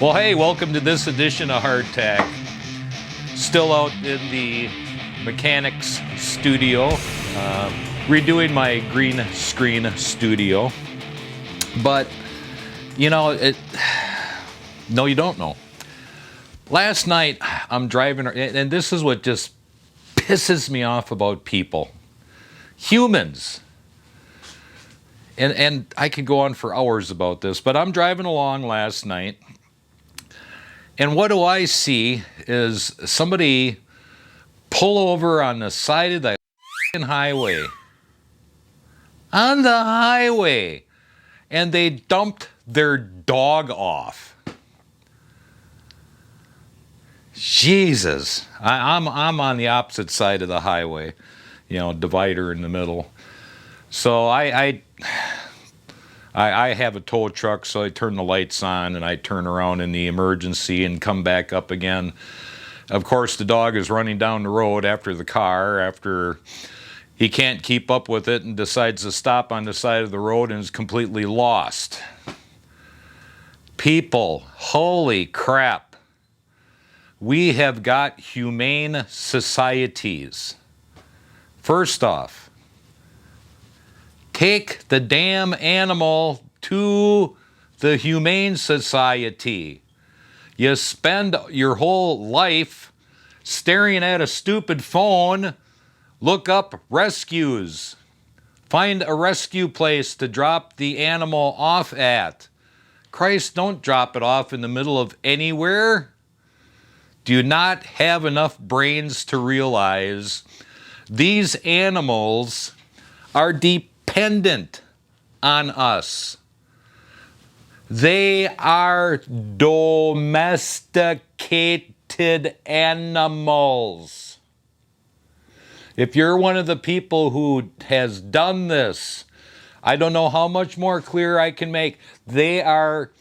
Well, hey, welcome to this edition of Hardtack. Still out in the mechanics studio, redoing my green screen studio. But, you know, no, you don't know. Last night, I'm driving, and this is what just pisses me off about people. Humans. And I could go on for hours about this, but I'm driving along last night, and what do I see is somebody pull over on the side of the highway. On the highway. And they dumped their dog off. Jesus. I'm on the opposite side of the highway. You know, divider in the middle. So I have a tow truck, so I turn the lights on and I turn around in the emergency and come back up again. Of course, the dog is running down the road after the car, after he can't keep up with it and decides to stop on the side of the road and is completely lost. People, holy crap. We have got humane societies. First off, take the damn animal to the Humane Society. You spend your whole life staring at a stupid phone. Look up rescues. Find a rescue place to drop the animal off at. Christ, don't drop it off in the middle of anywhere. Do you not have enough brains to realize these animals are dependent on us? They are domesticated animals. If you're one of the people who has done this, I don't know how much more clear I can make. They are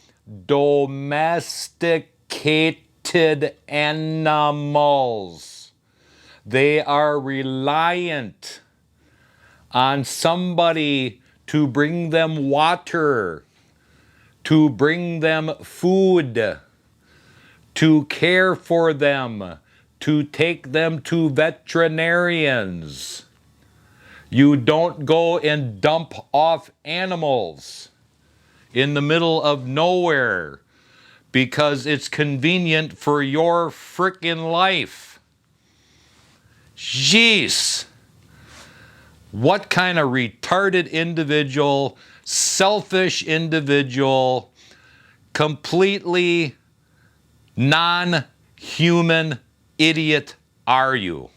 domesticated animals. They are reliant on somebody to bring them water, to bring them food, to care for them, to take them to veterinarians. You don't go and dump off animals in the middle of nowhere because it's convenient for your frickin' life. Jeez. What kind of retarded individual, selfish individual, completely non-human idiot are you?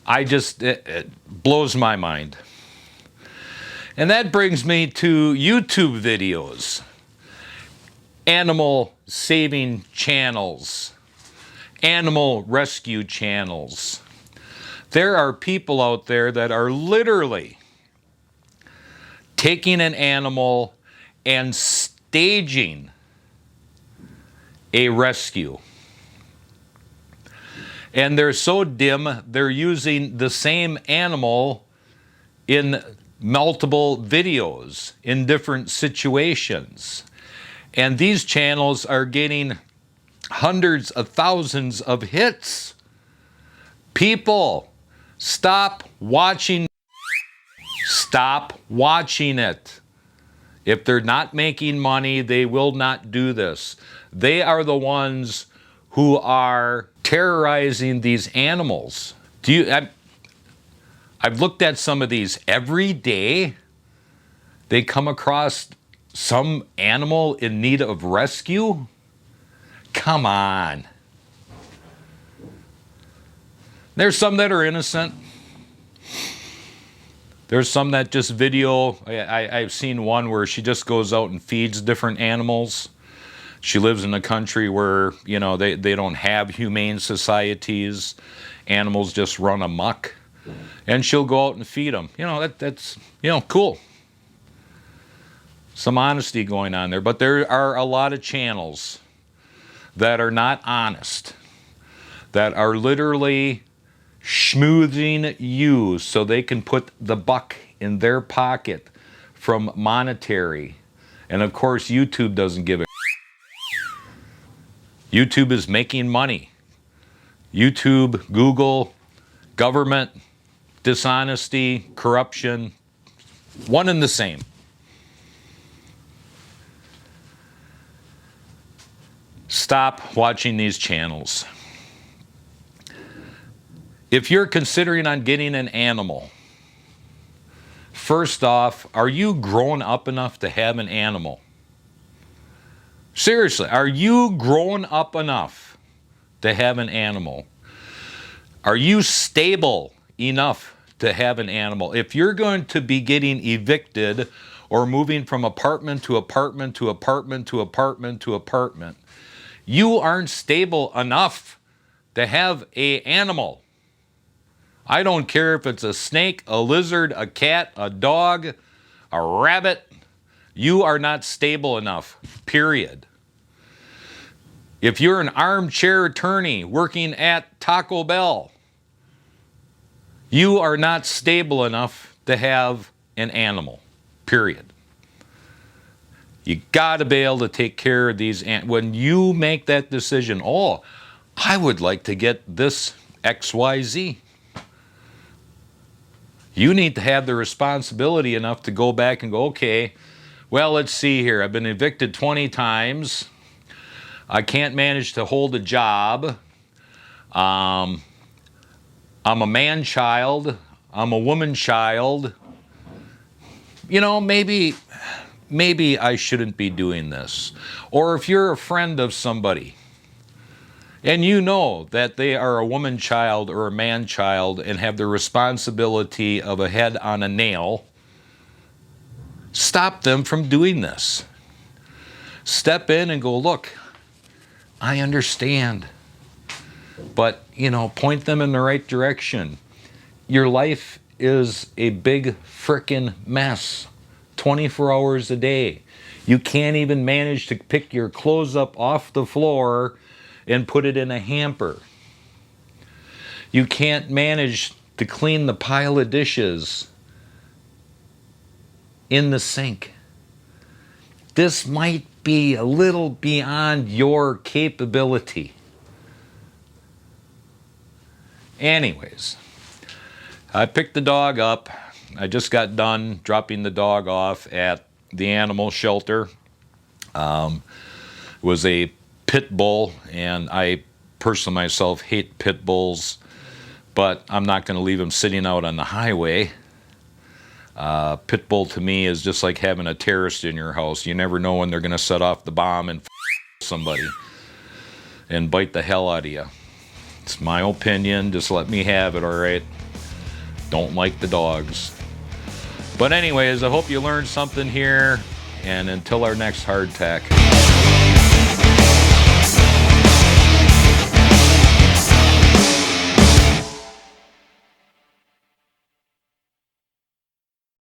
It blows my mind. And that brings me to YouTube videos, animal saving channels, animal rescue channels. There are people out there that are literally taking an animal and staging a rescue. And they're so dim, they're using the same animal in multiple videos in different situations. And these channels are getting hundreds of thousands of hits. People, stop watching. Stop watching it. If they're not making money, they will not do this. They are the ones who are terrorizing these animals. I've looked at some of these every day. They come across some animal in need of rescue. Come on. There's some that are innocent. There's some that just video. I've seen one where she just goes out and feeds different animals. She lives in a country where, you know, they don't have humane societies. Animals just run amok. And she'll go out and feed them. You know, that's, you know, cool. Some honesty going on there. But there are a lot of channels that are not honest, that are literally schmoozing you so they can put the buck in their pocket from monetary. And of course, YouTube doesn't give a YouTube is making money. YouTube, Google, government, dishonesty, corruption, one and the same. Stop watching these channels. If you're considering on getting an animal, first off, are you grown up enough to have an animal? Seriously, are you grown up enough to have an animal? Are you stable enough to have an animal? If you're going to be getting evicted or moving from apartment to apartment to apartment to apartment to apartment, you aren't stable enough to have an animal. I don't care if it's a snake, a lizard, a cat, a dog, a rabbit. You are not stable enough, period. If you're an armchair attorney working at Taco Bell, you are not stable enough to have an animal, period. You got to be able to take care of these. When you make that decision, oh, I would like to get this XYZ. You need to have the responsibility enough to go back and go, okay, well, let's see here. I've been evicted 20 times. I can't manage to hold a job. I'm a man child. I'm a woman child. You know, maybe I shouldn't be doing this. Or if you're a friend of somebody and you know that they are a woman child or a man child and have the responsibility of a head on a nail, stop them from doing this. Step in and go, look, I understand. But, you know, point them in the right direction. Your life is a big frickin' mess. 24 hours a day. You can't even manage to pick your clothes up off the floor and put it in a hamper. You can't manage to clean the pile of dishes in the sink. This might be a little beyond your capability. Anyways, I picked the dog up. I just got done dropping the dog off at the animal shelter. It was a pit bull, and I personally myself hate pit bulls, but I'm not going to leave him sitting out on the highway. Pit bull to me is just like having a terrorist in your house. You never know when they're going to set off the bomb and somebody and bite the hell out of you. It's my opinion. Just let me have it, all right? Don't like the dogs. But anyways, I hope you learned something here, and until our next hardtack.